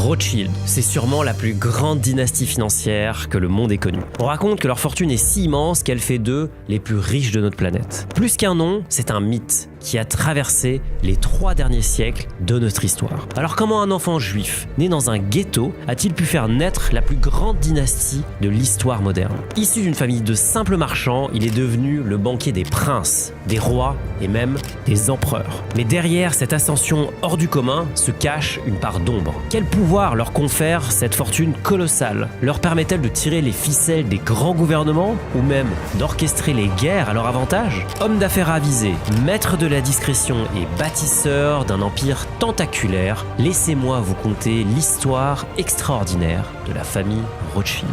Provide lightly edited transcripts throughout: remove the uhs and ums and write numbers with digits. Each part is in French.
Rothschild, c'est sûrement la plus grande dynastie financière que le monde ait connue. On raconte que leur fortune est si immense qu'elle fait d'eux les plus riches de notre planète. Plus qu'un nom, c'est un mythe qui a traversé les 3 derniers siècles de notre histoire. Alors comment un enfant juif, né dans un ghetto, a-t-il pu faire naître la plus grande dynastie de l'histoire moderne? Issu d'une famille de simples marchands, il est devenu le banquier des princes, des rois et même des empereurs. Mais derrière cette ascension hors du commun se cache une part d'ombre. Quel pouvoir leur confère cette fortune colossale? Leur permet-elle de tirer les ficelles des grands gouvernements ou même d'orchestrer les guerres à leur avantage? Homme d'affaires avisé, maître de la discrétion et bâtisseur d'un empire tentaculaire, laissez-moi vous conter l'histoire extraordinaire de la famille Rothschild.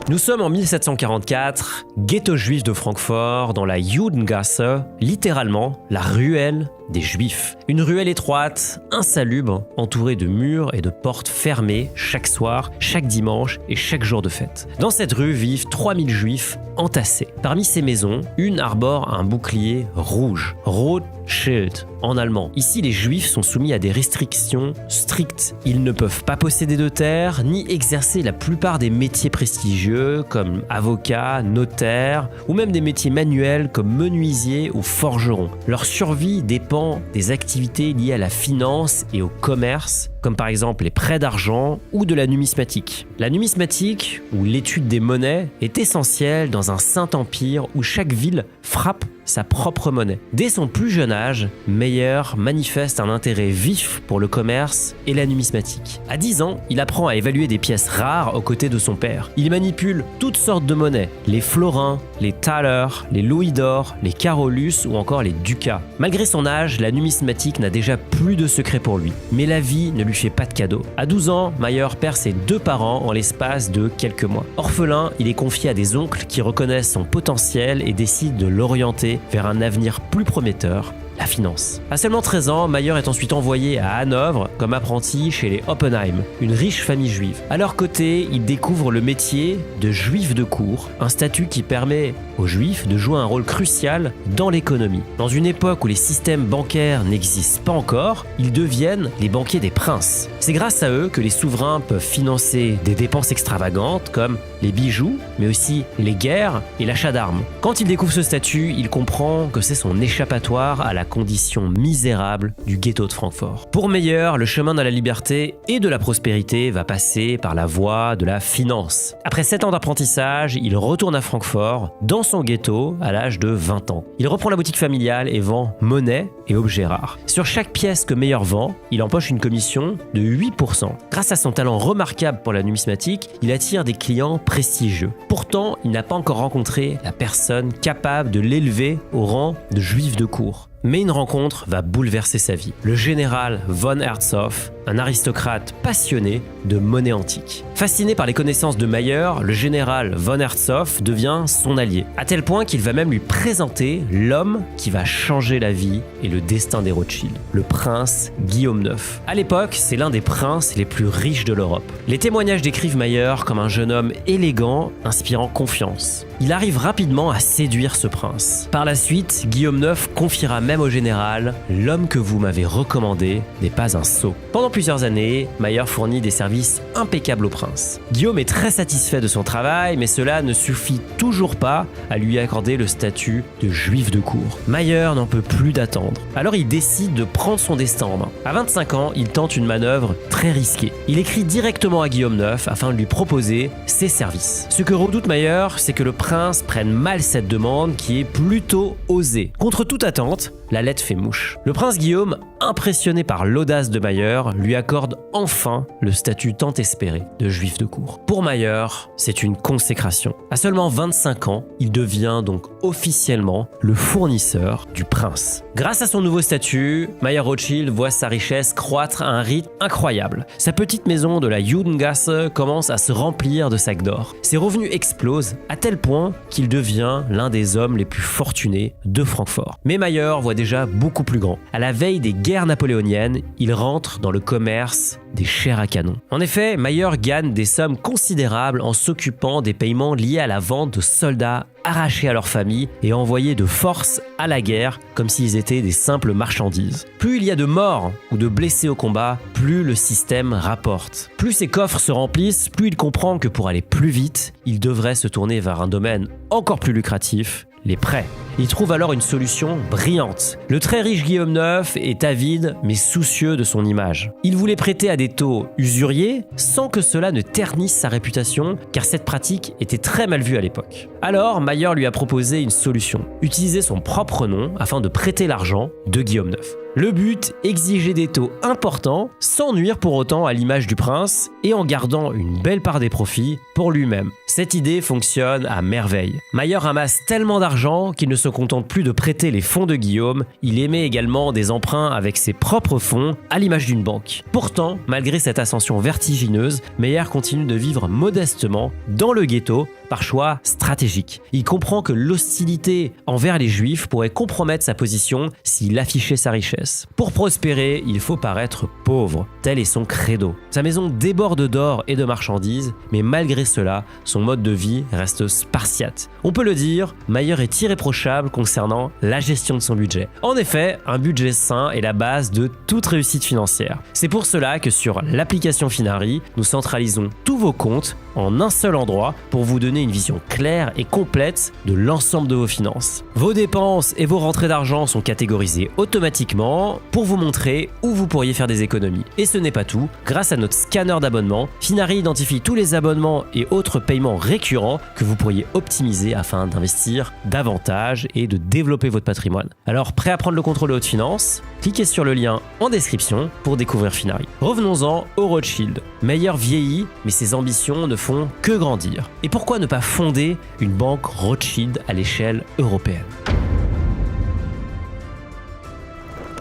Nous sommes en 1744, ghetto juif de Francfort, dans la Judengasse, littéralement la ruelle des Juifs. Une ruelle étroite, insalubre, entourée de murs et de portes fermées chaque soir, chaque dimanche et chaque jour de fête. Dans cette rue vivent 3000 Juifs entassés. Parmi ces maisons, une arbore un bouclier rouge, Rothschild en allemand. Ici, les Juifs sont soumis à des restrictions strictes. Ils ne peuvent pas posséder de terre, ni exercer la plupart des métiers prestigieux comme avocat, notaire, ou même des métiers manuels comme menuisier ou forgeron. Leur survie dépend des activités liées à la finance et au commerce, comme par exemple les prêts d'argent ou de la numismatique. La numismatique, ou l'étude des monnaies, est essentielle dans un saint empire où chaque ville frappe sa propre monnaie. Dès son plus jeune âge, Meyer manifeste un intérêt vif pour le commerce et la numismatique. À 10 ans, il apprend à évaluer des pièces rares aux côtés de son père. Il manipule toutes sortes de monnaies, les florins, les thalers, les louis d'or, les carolus ou encore les ducats. Malgré son âge, la numismatique n'a déjà plus de secret pour lui. Mais la vie ne lui fait pas de cadeau. À 12 ans, Meyer perd ses 2 parents en l'espace de quelques mois. Orphelin, il est confié à des oncles qui reconnaissent son potentiel et décident de l'orienter vers un avenir plus prometteur, la finance. À seulement 13 ans, Meyer est ensuite envoyé à Hanovre comme apprenti chez les Oppenheim, une riche famille juive. À leur côté, il découvre le métier de juif de cour, un statut qui permet aux juifs de jouer un rôle crucial dans l'économie. Dans une époque où les systèmes bancaires n'existent pas encore, ils deviennent les banquiers des princes. C'est grâce à eux que les souverains peuvent financer des dépenses extravagantes comme les bijoux, mais aussi les guerres et l'achat d'armes. Quand il découvre ce statut, il comprend que c'est son échappatoire à la condition misérable du ghetto de Francfort. Pour Meyer, le chemin de la liberté et de la prospérité va passer par la voie de la finance. Après 7 ans d'apprentissage, il retourne à Francfort, dans son ghetto, à l'âge de 20 ans. Il reprend la boutique familiale et vend monnaie et objets rares. Sur chaque pièce que Meyer vend, il empoche une commission de 8%. Grâce à son talent remarquable pour la numismatique, il attire des clients prestigieux. Pourtant, il n'a pas encore rencontré la personne capable de l'élever au rang de juif de cour. Mais une rencontre va bouleverser sa vie. Le général von Herzow, un aristocrate passionné de monnaie antique. Fasciné par les connaissances de Meyer, le général von Herzow devient son allié, à tel point qu'il va même lui présenter l'homme qui va changer la vie et le destin des Rothschild, le prince Guillaume IX. À l'époque, c'est l'un des princes les plus riches de l'Europe. Les témoignages décrivent Meyer comme un jeune homme élégant, inspirant confiance. Il arrive rapidement à séduire ce prince. Par la suite, Guillaume IX confiera même au général « L'homme que vous m'avez recommandé n'est pas un sot ». Pendant plusieurs années, Meyer fournit des services impeccables au prince. Guillaume est très satisfait de son travail, mais cela ne suffit toujours pas à lui accorder le statut de juif de cour. Meyer n'en peut plus d'attendre. Alors il décide de prendre son destin en main. À 25 ans, il tente une manœuvre très risquée. Il écrit directement à Guillaume IX afin de lui proposer ses services. Ce que redoute Meyer, c'est que le prince prenne mal cette demande qui est plutôt osée. Contre toute attente, la lettre fait mouche. Le prince Guillaume, impressionné par l'audace de Meyer, lui accorde enfin le statut tant espéré de juif de cour. Pour Meyer, c'est une consécration. À seulement 25 ans, il devient donc officiellement le fournisseur du prince. Grâce à son nouveau statut, Meyer Rothschild voit sa richesse croître à un rythme incroyable. Sa petite maison de la Judengasse commence à se remplir de sacs d'or. Ses revenus explosent à tel point qu'il devient l'un des hommes les plus fortunés de Francfort. Mais Meyer voit voit déjà beaucoup plus grand. À la veille des guerres napoléoniennes, il rentre dans le commerce des chairs à canon. En effet, Mayer gagne des sommes considérables en s'occupant des paiements liés à la vente de soldats arrachés à leur famille et envoyés de force à la guerre comme s'ils étaient des simples marchandises. Plus il y a de morts ou de blessés au combat, plus le système rapporte. Plus ses coffres se remplissent, plus il comprend que pour aller plus vite, il devrait se tourner vers un domaine encore plus lucratif, les prêts. Il trouve alors une solution brillante. Le très riche Guillaume IX est avide mais soucieux de son image. Il voulait prêter à des taux usuriers sans que cela ne ternisse sa réputation, car cette pratique était très mal vue à l'époque. Alors, Mayer lui a proposé une solution. Utiliser son propre nom afin de prêter l'argent de Guillaume IX. Le but, exiger des taux importants sans nuire pour autant à l'image du prince et en gardant une belle part des profits pour lui-même. Cette idée fonctionne à merveille. Mayer amasse tellement d'argent qu'il ne se contente plus de prêter les fonds de Guillaume, il émet également des emprunts avec ses propres fonds à l'image d'une banque. Pourtant, malgré cette ascension vertigineuse, Mayer continue de vivre modestement dans le ghetto par choix stratégique. Il comprend que l'hostilité envers les Juifs pourrait compromettre sa position s'il affichait sa richesse. Pour prospérer, il faut paraître pauvre, tel est son credo. Sa maison déborde d'or et de marchandises, mais malgré cela, son mode de vie reste spartiate. On peut le dire, Mayer est irréprochable concernant la gestion de son budget. En effet, un budget sain est la base de toute réussite financière. C'est pour cela que sur l'application Finari, nous centralisons tous vos comptes en un seul endroit pour vous donner une vision claire et complète de l'ensemble de vos finances. Vos dépenses et vos rentrées d'argent sont catégorisées automatiquement pour vous montrer où vous pourriez faire des économies. Et ce n'est pas tout, grâce à notre scanner d'abonnement, Finari identifie tous les abonnements et autres paiements récurrents que vous pourriez optimiser afin d'investir davantage et de développer votre patrimoine. Alors, prêt à prendre le contrôle de votre finance? Cliquez sur le lien en description pour découvrir Finari. Revenons-en au Rothschild. Mayer vieillit, mais ses ambitions ne font que grandir. Et pourquoi ne pas fonder une banque Rothschild à l'échelle européenne?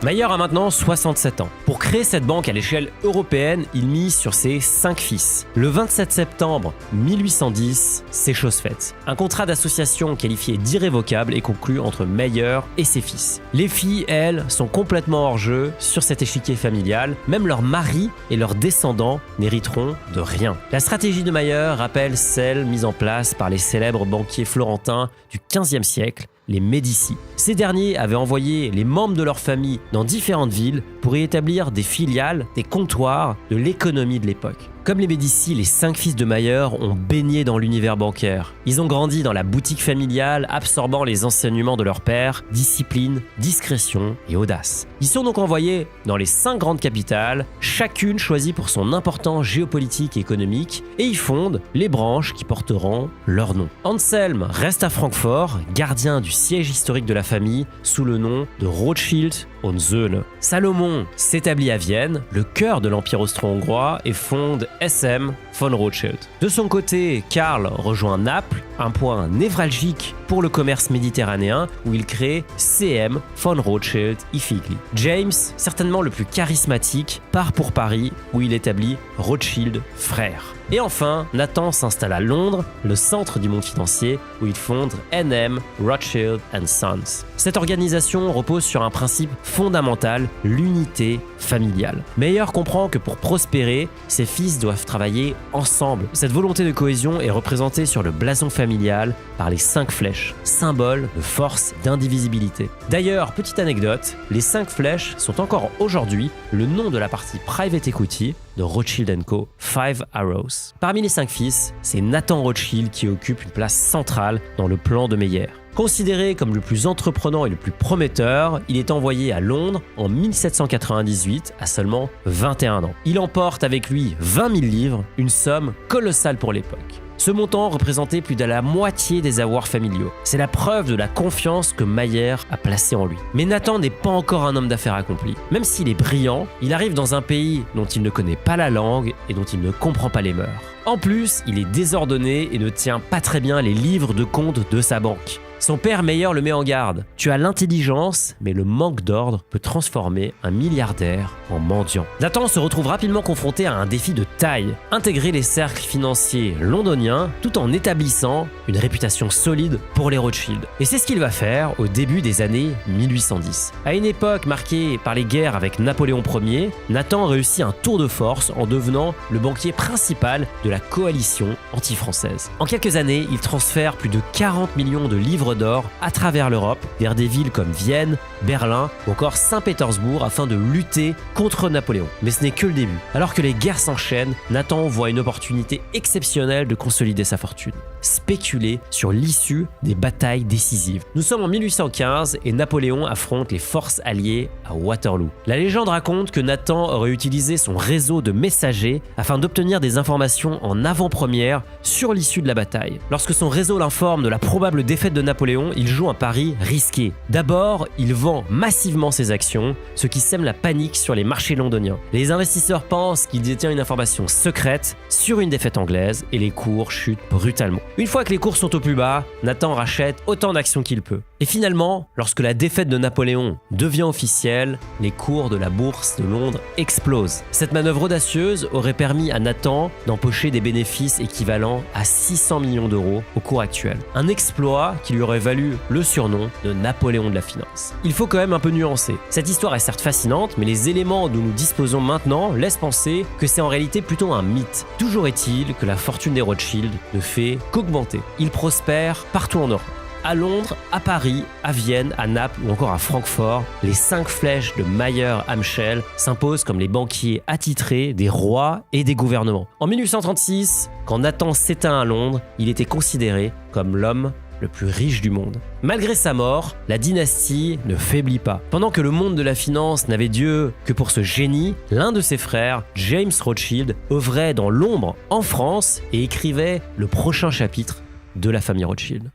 Mayer a maintenant 67 ans. Pour créer cette banque à l'échelle européenne, il mise sur ses 5 fils. Le 27 septembre 1810, c'est chose faite. Un contrat d'association qualifié d'irrévocable est conclu entre Mayer et ses fils. Les filles, elles, sont complètement hors jeu sur cet échiquier familial. Même leurs maris et leurs descendants n'hériteront de rien. La stratégie de Mayer rappelle celle mise en place par les célèbres banquiers florentins du XVe siècle, les Médicis. Ces derniers avaient envoyé les membres de leur famille dans différentes villes pour y établir des filiales, des comptoirs de l'économie de l'époque. Comme les Médicis, les 5 fils de Mayer ont baigné dans l'univers bancaire. Ils ont grandi dans la boutique familiale, absorbant les enseignements de leur père, discipline, discrétion et audace. Ils sont donc envoyés dans les 5 grandes capitales, chacune choisie pour son importance géopolitique et économique, et ils fondent les branches qui porteront leur nom. Anselm reste à Francfort, gardien du siège historique de la famille, sous le nom de Rothschild und Söhne. Salomon s'établit à Vienne, le cœur de l'Empire austro-hongrois, et fonde SM von Rothschild. De son côté, Karl rejoint Naples, un point névralgique pour le commerce méditerranéen, où il crée CM von Rothschild Iffigli. James, certainement le plus charismatique, part pour Paris, où il établit Rothschild Frères. Et enfin, Nathan s'installe à Londres, le centre du monde financier, où il fonde NM Rothschild & Sons. Cette organisation repose sur un principe fondamental, l'unité familiale. Mayer comprend que pour prospérer, ses fils doivent travailler ensemble. Cette volonté de cohésion est représentée sur le blason familial par les 5 flèches, symbole de force et d'indivisibilité. D'ailleurs, petite anecdote, les 5 flèches sont encore aujourd'hui le nom de la partie private equity de Rothschild & Co, 5 Arrows. Parmi les 5 fils, c'est Nathan Rothschild qui occupe une place centrale dans le plan de Mayer. Considéré comme le plus entreprenant et le plus prometteur, il est envoyé à Londres en 1798 à seulement 21 ans. Il emporte avec lui 20 000 livres, une somme colossale pour l'époque. Ce montant représentait plus de la moitié des avoirs familiaux. C'est la preuve de la confiance que Mayer a placée en lui. Mais Nathan n'est pas encore un homme d'affaires accompli. Même s'il est brillant, il arrive dans un pays dont il ne connaît pas la langue et dont il ne comprend pas les mœurs. En plus, il est désordonné et ne tient pas très bien les livres de compte de sa banque. Son père meilleur le met en garde. Tu as l'intelligence, mais le manque d'ordre peut transformer un milliardaire en mendiant. Nathan se retrouve rapidement confronté à un défi de taille, intégrer les cercles financiers londoniens tout en établissant une réputation solide pour les Rothschild. Et c'est ce qu'il va faire au début des années 1810. À une époque marquée par les guerres avec Napoléon Ier, Nathan réussit un tour de force en devenant le banquier principal de la coalition anti-française. En quelques années, il transfère plus de 40 millions de livres d'or à travers l'Europe, vers des villes comme Vienne, Berlin ou encore Saint-Pétersbourg afin de lutter contre Napoléon. Mais ce n'est que le début. Alors que les guerres s'enchaînent, Nathan voit une opportunité exceptionnelle de consolider sa fortune. Spéculer sur l'issue des batailles décisives. Nous sommes en 1815 et Napoléon affronte les forces alliées à Waterloo. La légende raconte que Nathan aurait utilisé son réseau de messagers afin d'obtenir des informations en avant-première sur l'issue de la bataille. Lorsque son réseau l'informe de la probable défaite de Napoléon, il joue un pari risqué. D'abord, il vend massivement ses actions, ce qui sème la panique sur les marchés londoniens. Les investisseurs pensent qu'il détient une information secrète sur une défaite anglaise et les cours chutent brutalement. Une fois que les cours sont au plus bas, Nathan rachète autant d'actions qu'il peut. Et finalement, lorsque la défaite de Napoléon devient officielle, les cours de la bourse de Londres explosent. Cette manœuvre audacieuse aurait permis à Nathan d'empocher des bénéfices équivalents à 600 millions d'euros au cours actuel. Un exploit qui lui aurait valu le surnom de Napoléon de la finance. Il faut quand même un peu nuancer. Cette histoire est certes fascinante, mais les éléments dont nous disposons maintenant laissent penser que c'est en réalité plutôt un mythe. Toujours est-il que la fortune des Rothschild ne fait qu'augmenter. Ils prospèrent partout en Europe. À Londres, à Paris, à Vienne, à Naples ou encore à Francfort, les 5 flèches de Mayer-Amschel s'imposent comme les banquiers attitrés des rois et des gouvernements. En 1836, quand Nathan s'éteint à Londres, il était considéré comme l'homme le plus riche du monde. Malgré sa mort, la dynastie ne faiblit pas. Pendant que le monde de la finance n'avait Dieu que pour ce génie, l'un de ses frères, James Rothschild, œuvrait dans l'ombre en France et écrivait le prochain chapitre de la famille Rothschild.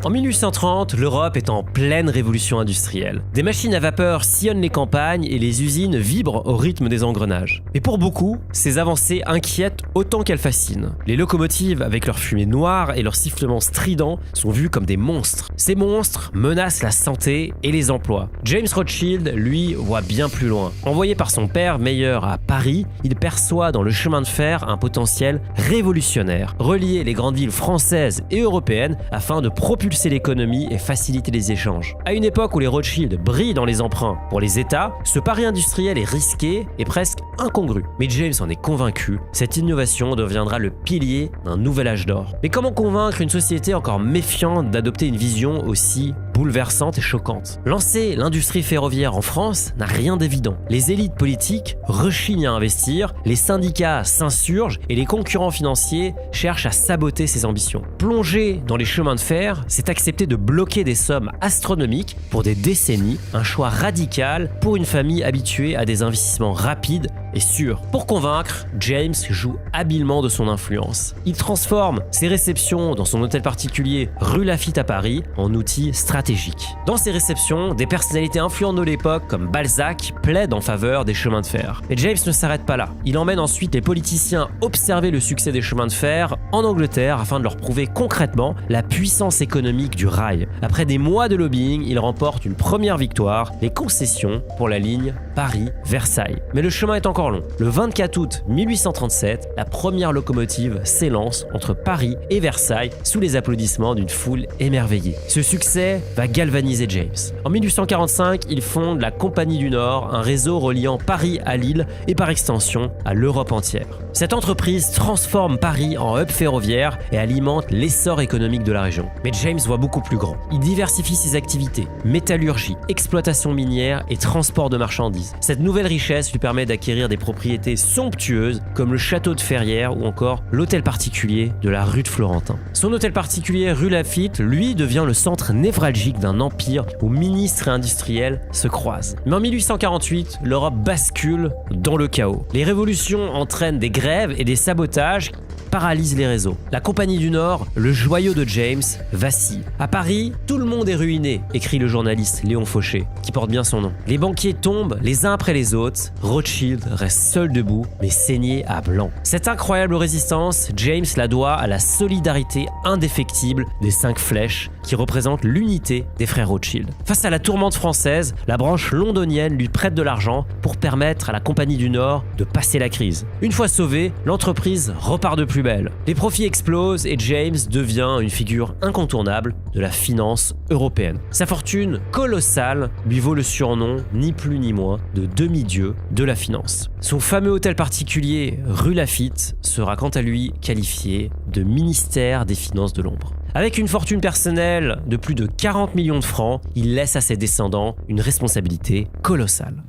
En 1830, l'Europe est en pleine révolution industrielle. Des machines à vapeur sillonnent les campagnes et les usines vibrent au rythme des engrenages. Mais pour beaucoup, ces avancées inquiètent autant qu'elles fascinent. Les locomotives, avec leur fumée noire et leur sifflement strident, sont vues comme des monstres. Ces monstres menacent la santé et les emplois. James Rothschild, lui, voit bien plus loin. Envoyé par son père meilleur à Paris, il perçoit dans le chemin de fer un potentiel révolutionnaire. Relier les grandes villes françaises et européennes afin de propulser l'économie et faciliter les échanges. À une époque où les Rothschild brillent dans les emprunts pour les États, ce pari industriel est risqué et presque incongru. Mais James en est convaincu, cette innovation deviendra le pilier d'un nouvel âge d'or. Mais comment convaincre une société encore méfiante d'adopter une vision aussi bouleversante et choquante? Lancer l'industrie ferroviaire en France n'a rien d'évident. Les élites politiques rechignent à investir, les syndicats s'insurgent et les concurrents financiers cherchent à saboter ces ambitions. Plonger dans les chemins de fer, c'est accepter de bloquer des sommes astronomiques pour des décennies, un choix radical pour une famille habituée à des investissements rapides et sûrs. Pour convaincre, James joue habilement de son influence. Il transforme ses réceptions dans son hôtel particulier rue Laffitte à Paris en outil stratégique. Dans ces réceptions, des personnalités influentes de l'époque comme Balzac plaident en faveur des chemins de fer. Et James ne s'arrête pas là. Il emmène ensuite les politiciens observer le succès des chemins de fer en Angleterre afin de leur prouver concrètement la puissance économique du rail. Après des mois de lobbying, il remporte une première victoire, les concessions pour la ligne Paris-Versailles. Mais le chemin est encore long. Le 24 août 1837, la première locomotive s'élance entre Paris et Versailles sous les applaudissements d'une foule émerveillée. Ce succès va galvaniser James. En 1845, il fonde la Compagnie du Nord, un réseau reliant Paris à Lille et par extension à l'Europe entière. Cette entreprise transforme Paris en hub ferroviaire et alimente l'essor économique de la région. Mais James voit beaucoup plus grand. Il diversifie ses activités, métallurgie, exploitation minière et transport de marchandises. Cette nouvelle richesse lui permet d'acquérir des propriétés somptueuses comme le château de Ferrières ou encore l'hôtel particulier de la rue de Florentin. Son hôtel particulier rue Laffitte, lui, devient le centre névralgique d'un empire où ministres et industriels se croisent. Mais en 1848, l'Europe bascule dans le chaos. Les révolutions entraînent des grèves et des sabotages paralyse les réseaux. La Compagnie du Nord, le joyau de James, vacille. À Paris, tout le monde est ruiné, écrit le journaliste Léon Fauché, qui porte bien son nom. Les banquiers tombent les uns après les autres, Rothschild reste seul debout, mais saigné à blanc. Cette incroyable résistance, James la doit à la solidarité indéfectible des 5 flèches, qui représentent l'unité des frères Rothschild. Face à la tourmente française, la branche londonienne lui prête de l'argent pour permettre à la Compagnie du Nord de passer la crise. Une fois sauvée, l'entreprise repart de plus belle. Les profits explosent et James devient une figure incontournable de la finance européenne. Sa fortune colossale lui vaut le surnom, ni plus ni moins, de demi-dieu de la finance. Son fameux hôtel particulier, rue Laffitte, sera quant à lui qualifié de ministère des Finances de l'ombre. Avec une fortune personnelle de plus de 40 millions de francs, il laisse à ses descendants une responsabilité colossale.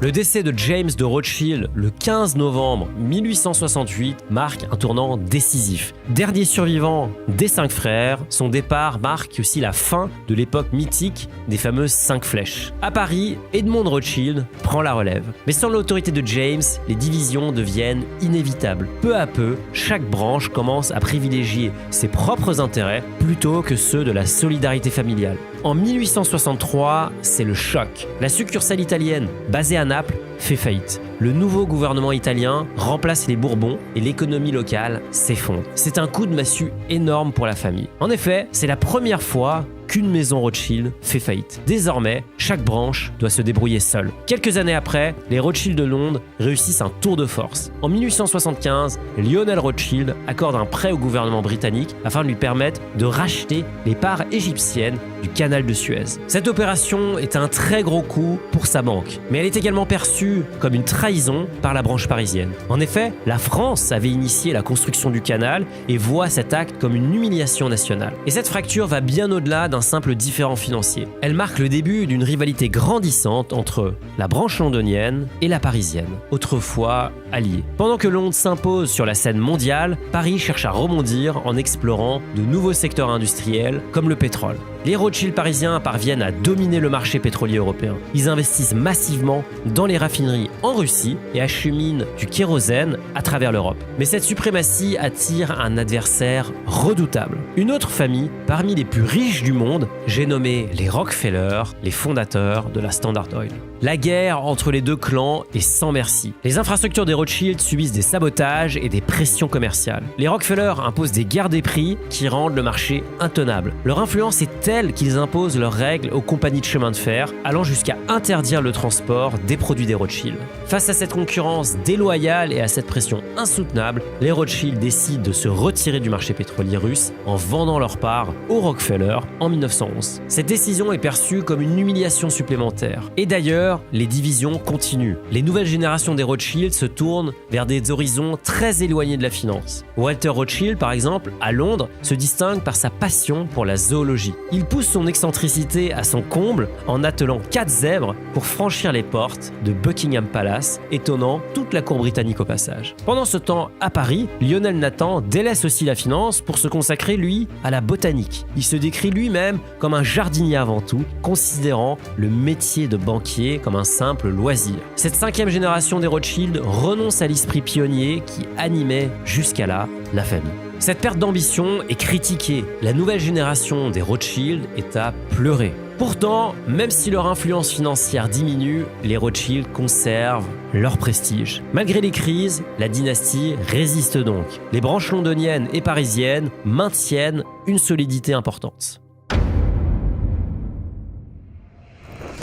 Le décès de James de Rothschild le 15 novembre 1868 marque un tournant décisif. Dernier survivant des 5 frères, son départ marque aussi la fin de l'époque mythique des fameuses 5 flèches. À Paris, Edmond Rothschild prend la relève. Mais sans l'autorité de James, les divisions deviennent inévitables. Peu à peu, chaque branche commence à privilégier ses propres intérêts plutôt que ceux de la solidarité familiale. En 1863, c'est le choc. La succursale italienne, basée à Naples, fait faillite. Le nouveau gouvernement italien remplace les Bourbons et l'économie locale s'effondre. C'est un coup de massue énorme pour la famille. En effet, c'est la première fois qu'une maison Rothschild fait faillite. Désormais, chaque branche doit se débrouiller seule. Quelques années après, les Rothschild de Londres réussissent un tour de force. En 1875, Lionel Rothschild accorde un prêt au gouvernement britannique afin de lui permettre de racheter les parts égyptiennes du canal de Suez. Cette opération est un très gros coup pour sa banque, mais elle est également perçue comme une trahison par la branche parisienne. En effet, la France avait initié la construction du canal et voit cet acte comme une humiliation nationale. Et cette fracture va bien au-delà d'un simple différend financier. Elle marque le début d'une rivalité grandissante entre la branche londonienne et la parisienne, autrefois alliées. Pendant que Londres s'impose sur la scène mondiale, Paris cherche à rebondir en explorant de nouveaux secteurs industriels comme le pétrole. Les Rothschild parisiens parviennent à dominer le marché pétrolier européen. Ils investissent massivement dans les raffineries en Russie et acheminent du kérosène à travers l'Europe. Mais cette suprématie attire un adversaire redoutable. Une autre famille, parmi les plus riches du monde, j'ai nommé les Rockefeller, les fondateurs de la Standard Oil. La guerre entre les deux clans est sans merci. Les infrastructures des Rothschild subissent des sabotages et des pressions commerciales. Les Rockefeller imposent des guerres des prix qui rendent le marché intenable. Leur influence est telle qu'ils imposent leurs règles aux compagnies de chemin de fer, allant jusqu'à interdire le transport des produits des Rothschild. Face à cette concurrence déloyale et à cette pression insoutenable, les Rothschild décident de se retirer du marché pétrolier russe en vendant leur part aux Rockefeller en 1911. Cette décision est perçue comme une humiliation supplémentaire. Et d'ailleurs, les divisions continuent. Les nouvelles générations des Rothschild se tournent vers des horizons très éloignés de la finance. Walter Rothschild, par exemple, à Londres, se distingue par sa passion pour la zoologie. Il pousse son excentricité à son comble en attelant 4 zèbres pour franchir les portes de Buckingham Palace, étonnant toute la cour britannique au passage. Pendant ce temps, à Paris, Lionel Nathan délaisse aussi la finance pour se consacrer, lui, à la botanique. Il se décrit lui-même comme un jardinier avant tout, considérant le métier de banquier comme un simple loisir. Cette 5e génération des Rothschild renonce à l'esprit pionnier qui animait jusqu'à là la famille. Cette perte d'ambition est critiquée. La nouvelle génération des Rothschild est à pleurer. Pourtant, même si leur influence financière diminue, les Rothschild conservent leur prestige. Malgré les crises, la dynastie résiste donc. Les branches londoniennes et parisiennes maintiennent une solidité importante.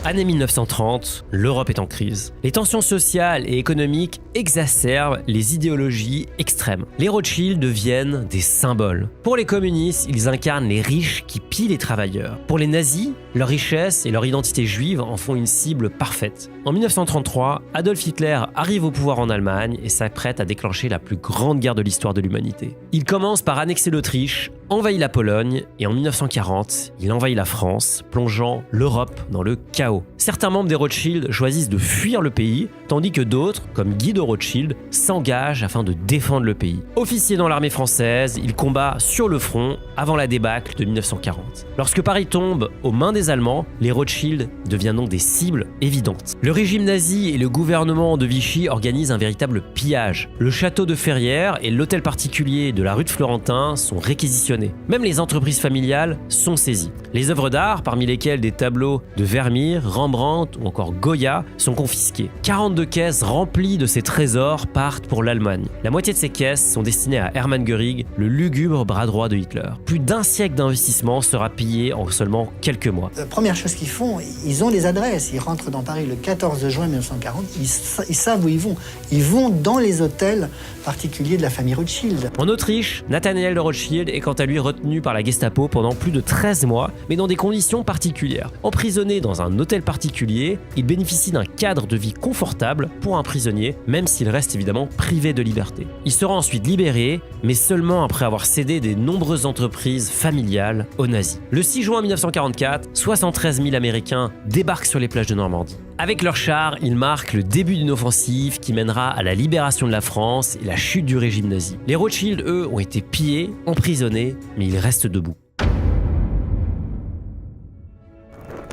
Année 1930, l'Europe est en crise. Les tensions sociales et économiques exacerbent les idéologies extrêmes. Les Rothschild deviennent des symboles. Pour les communistes, ils incarnent les riches qui pillent les travailleurs. Pour les nazis, leur richesse et leur identité juive en font une cible parfaite. En 1933, Adolf Hitler arrive au pouvoir en Allemagne et s'apprête à déclencher la plus grande guerre de l'histoire de l'humanité. Il commence par annexer l'Autriche envahit la Pologne et en 1940, il envahit la France, plongeant l'Europe dans le chaos. Certains membres des Rothschild choisissent de fuir le pays, tandis que d'autres, comme Guy de Rothschild, s'engagent afin de défendre le pays. Officier dans l'armée française, il combat sur le front avant la débâcle de 1940. Lorsque Paris tombe aux mains des Allemands, les Rothschild deviennent donc des cibles évidentes. Le régime nazi et le gouvernement de Vichy organisent un véritable pillage. Le château de Ferrières et l'hôtel particulier de la rue de Florentin sont réquisitionnés. Même les entreprises familiales sont saisies. Les œuvres d'art, parmi lesquelles des tableaux de Vermeer, Rembrandt ou encore Goya, sont confisquées. 42 caisses remplies de ces trésors partent pour l'Allemagne. La moitié de ces caisses sont destinées à Hermann Göring, le lugubre bras droit de Hitler. Plus d'un siècle d'investissement sera pillé en seulement quelques mois. La première chose qu'ils font, ils ont les adresses. Ils rentrent dans Paris le 14 juin 1940. Ils savent où ils vont. Ils vont dans les hôtels particuliers de la famille Rothschild. En Autriche, Nathanael de Rothschild est quant à lui retenu par la Gestapo pendant plus de 13 mois, mais dans des conditions particulières. Emprisonné dans un hôtel particulier, il bénéficie d'un cadre de vie confortable pour un prisonnier, même s'il reste évidemment privé de liberté. Il sera ensuite libéré, mais seulement après avoir cédé des nombreuses entreprises familiales aux nazis. Le 6 juin 1944, 73 000 Américains débarquent sur les plages de Normandie. Avec leurs chars, ils marquent le début d'une offensive qui mènera à la libération de la France et la chute du régime nazi. Les Rothschild, eux, ont été pillés, emprisonnés, mais ils restent debout.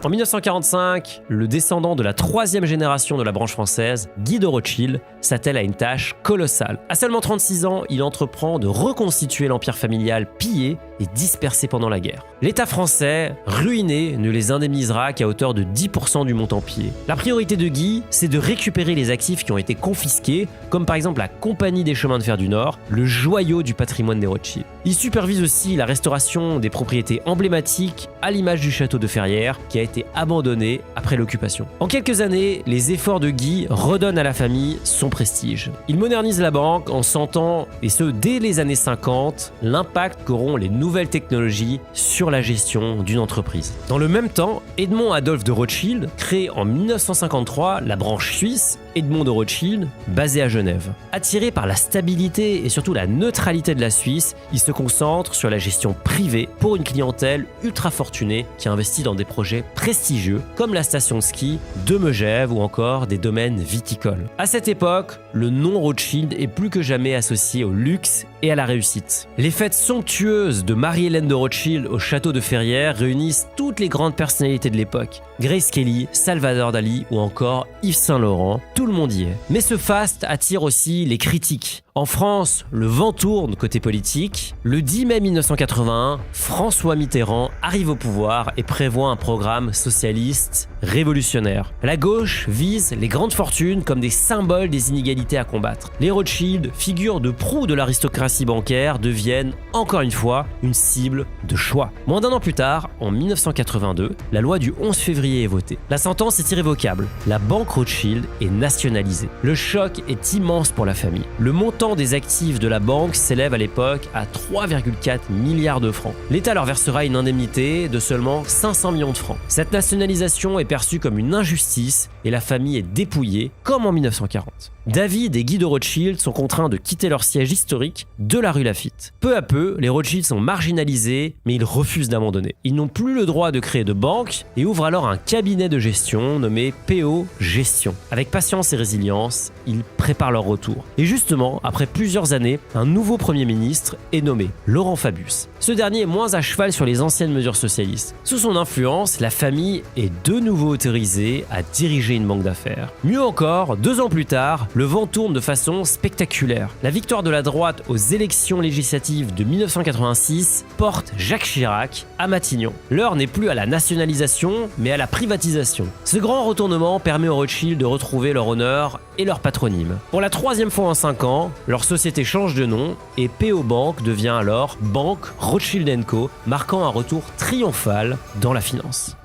En 1945, le descendant de la troisième génération de la branche française, Guy de Rothschild, s'attelle à une tâche colossale. À seulement 36 ans, il entreprend de reconstituer l'empire familial pillé et dispersé pendant la guerre. L'État français, ruiné, ne les indemnisera qu'à hauteur de 10% du montant pillé. La priorité de Guy, c'est de récupérer les actifs qui ont été confisqués, comme par exemple la Compagnie des chemins de fer du Nord, le joyau du patrimoine des Rothschild. Il supervise aussi la restauration des propriétés emblématiques, à l'image du château de Ferrières, qui a été abandonné après l'occupation. En quelques années, les efforts de Guy redonnent à la famille son prestige. Il modernise la banque en sentant, et ce dès les années 50, l'impact qu'auront les nouvelles technologies sur la gestion d'une entreprise. Dans le même temps, Edmond Adolphe de Rothschild crée en 1953 la branche suisse Edmond de Rothschild, basée à Genève. Attiré par la stabilité et surtout la neutralité de la Suisse, il se concentre sur la gestion privée pour une clientèle ultra fortunée qui investit dans des projets prestigieux comme la station de ski de Megève ou encore des domaines viticoles. À cette époque, le nom Rothschild est plus que jamais associé au luxe et à la réussite. Les fêtes somptueuses de Marie-Hélène de Rothschild au château de Ferrières réunissent toutes les grandes personnalités de l'époque. Grace Kelly, Salvador Dali ou encore Yves Saint-Laurent, tout le monde y est. Mais ce faste attire aussi les critiques. En France, le vent tourne côté politique. Le 10 mai 1981, François Mitterrand arrive au pouvoir et prévoit un programme socialiste révolutionnaire. La gauche vise les grandes fortunes comme des symboles des inégalités à combattre. Les Rothschild, figures de proue de l'aristocratie bancaire, deviennent encore une fois une cible de choix. Moins d'un an plus tard, en 1982, la loi du 11 février est votée. La sentence est irrévocable. La banque Rothschild est nationalisée. Le choc est immense pour la famille. Le montant des actifs de la banque s'élève à l'époque à 3,4 milliards de francs. L'État leur versera une indemnité de seulement 500 millions de francs. Cette nationalisation est perçue comme une injustice et la famille est dépouillée, comme en 1940. David et Guy de Rothschild sont contraints de quitter leur siège historique de la rue Laffitte. Peu à peu, les Rothschild sont marginalisés, mais ils refusent d'abandonner. Ils n'ont plus le droit de créer de banque et ouvrent alors un cabinet de gestion nommé PO Gestion. Avec patience et résilience, ils préparent leur retour. Et justement, après plusieurs années, un nouveau Premier ministre est nommé, Laurent Fabius. Ce dernier est moins à cheval sur les anciennes mesures socialistes. Sous son influence, la famille est de nouveau autorisée à diriger une banque d'affaires. Mieux encore, 2 ans plus tard, le vent tourne de façon spectaculaire. La victoire de la droite aux élections législatives de 1986 porte Jacques Chirac à Matignon. L'heure n'est plus à la nationalisation, mais à la privatisation. Ce grand retournement permet aux Rothschild de retrouver leur honneur et leur patronyme. Pour la 3e fois en 5 ans, leur société change de nom et PO Bank devient alors Banque Rothschild & Co, marquant un retour triomphal dans la finance.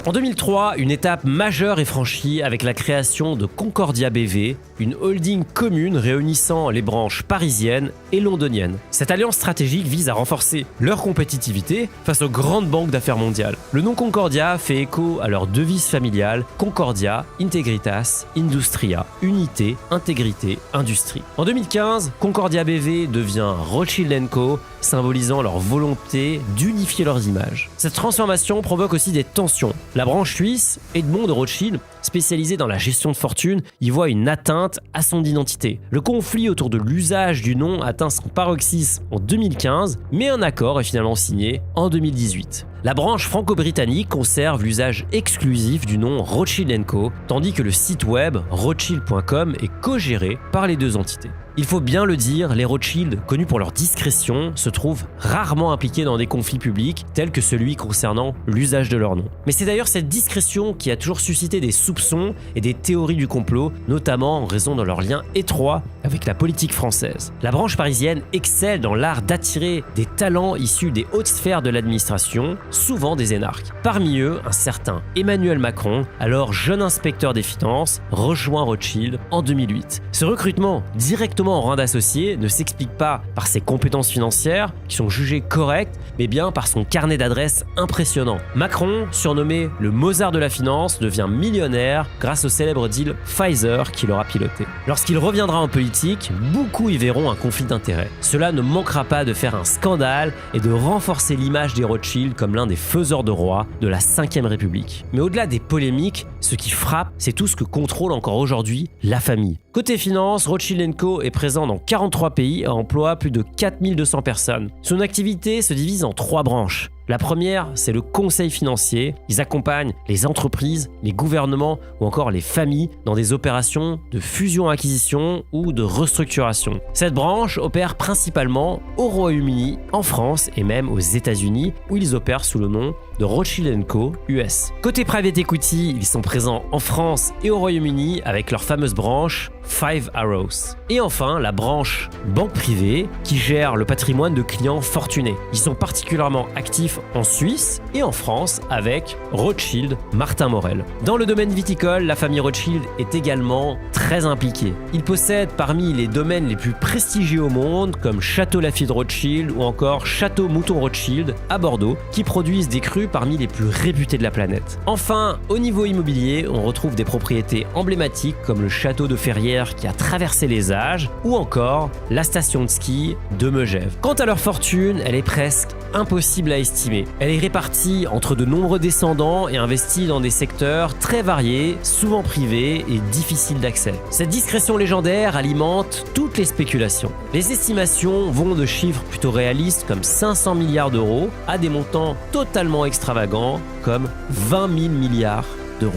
En 2003, une étape majeure est franchie avec la création de Concordia BV, une holding commune réunissant les branches parisiennes et londoniennes. Cette alliance stratégique vise à renforcer leur compétitivité face aux grandes banques d'affaires mondiales. Le nom Concordia fait écho à leur devise familiale Concordia, Integritas, Industria, unité, intégrité, industrie. En 2015, Concordia BV devient Rothschild & Co, symbolisant leur volonté d'unifier leurs images. Cette transformation provoque aussi des tensions. La branche suisse, Edmond de Rothschild, spécialisée dans la gestion de fortune, y voit une atteinte à son identité. Le conflit autour de l'usage du nom atteint son paroxysme en 2015, mais un accord est finalement signé en 2018. La branche franco-britannique conserve l'usage exclusif du nom Rothschild & Co, tandis que le site web rothschild.com est co-géré par les deux entités. Il faut bien le dire, les Rothschild, connus pour leur discrétion, se trouvent rarement impliqués dans des conflits publics tels que celui concernant l'usage de leur nom. Mais c'est d'ailleurs cette discrétion qui a toujours suscité des soupçons et des théories du complot, notamment en raison de leur lien étroit avec la politique française. La branche parisienne excelle dans l'art d'attirer des talents issus des hautes sphères de l'administration, souvent des énarques. Parmi eux, un certain Emmanuel Macron, alors jeune inspecteur des finances, rejoint Rothschild en 2008. Ce recrutement directement en rang d'associé ne s'explique pas par ses compétences financières, qui sont jugées correctes, mais bien par son carnet d'adresses impressionnant. Macron, surnommé le Mozart de la finance, devient millionnaire grâce au célèbre deal Pfizer qu'il aura piloté. Lorsqu'il reviendra en politique, beaucoup y verront un conflit d'intérêts. Cela ne manquera pas de faire un scandale et de renforcer l'image des Rothschild comme l'un des faiseurs de rois de la Ve République. Mais au-delà des polémiques, ce qui frappe, c'est tout ce que contrôle encore aujourd'hui la famille. Côté finance, Rothschild & Co est présent dans 43 pays et emploie plus de 4200 personnes. Son activité se divise en 3 branches. La première, c'est le conseil financier. Ils accompagnent les entreprises, les gouvernements ou encore les familles dans des opérations de fusion-acquisition ou de restructuration. Cette branche opère principalement au Royaume-Uni, en France et même aux États-Unis où ils opèrent sous le nom de Rothschild & Co US. Côté private equity, ils sont présents en France et au Royaume-Uni avec leur fameuse branche Five Arrows. Et enfin, la branche banque privée qui gère le patrimoine de clients fortunés. Ils sont particulièrement actifs en Suisse et en France avec Rothschild Martin Morel. Dans le domaine viticole, la famille Rothschild est également très impliquée. Ils possèdent parmi les domaines les plus prestigieux au monde comme Château Lafite Rothschild ou encore Château Mouton Rothschild à Bordeaux qui produisent des crus parmi les plus réputés de la planète. Enfin, au niveau immobilier, on retrouve des propriétés emblématiques comme le château de Ferrières qui a traversé les âges ou encore la station de ski de Megève. Quant à leur fortune, elle est presque impossible à estimer. Elle est répartie entre de nombreux descendants et investie dans des secteurs très variés, souvent privés et difficiles d'accès. Cette discrétion légendaire alimente toutes les spéculations. Les estimations vont de chiffres plutôt réalistes comme 500 milliards d'euros à des montants totalement extravagants comme 20 000 milliards d'euros.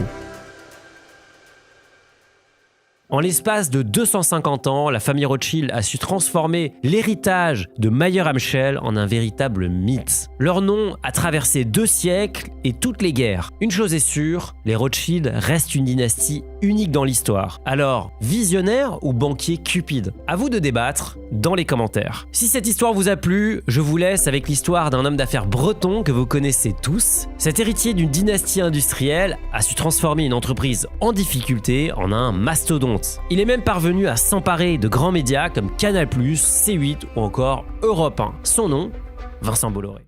En l'espace de 250 ans, la famille Rothschild a su transformer l'héritage de Mayer-Amschel en un véritable mythe. Leur nom a traversé 2 siècles et toutes les guerres. Une chose est sûre, les Rothschild restent une dynastie unique dans l'histoire. Alors, visionnaire ou banquier cupide? À vous de débattre dans les commentaires. Si cette histoire vous a plu, je vous laisse avec l'histoire d'un homme d'affaires breton que vous connaissez tous. Cet héritier d'une dynastie industrielle a su transformer une entreprise en difficulté en un mastodonte. Il est même parvenu à s'emparer de grands médias comme Canal+, C8 ou encore Europe 1. Son nom, Vincent Bolloré.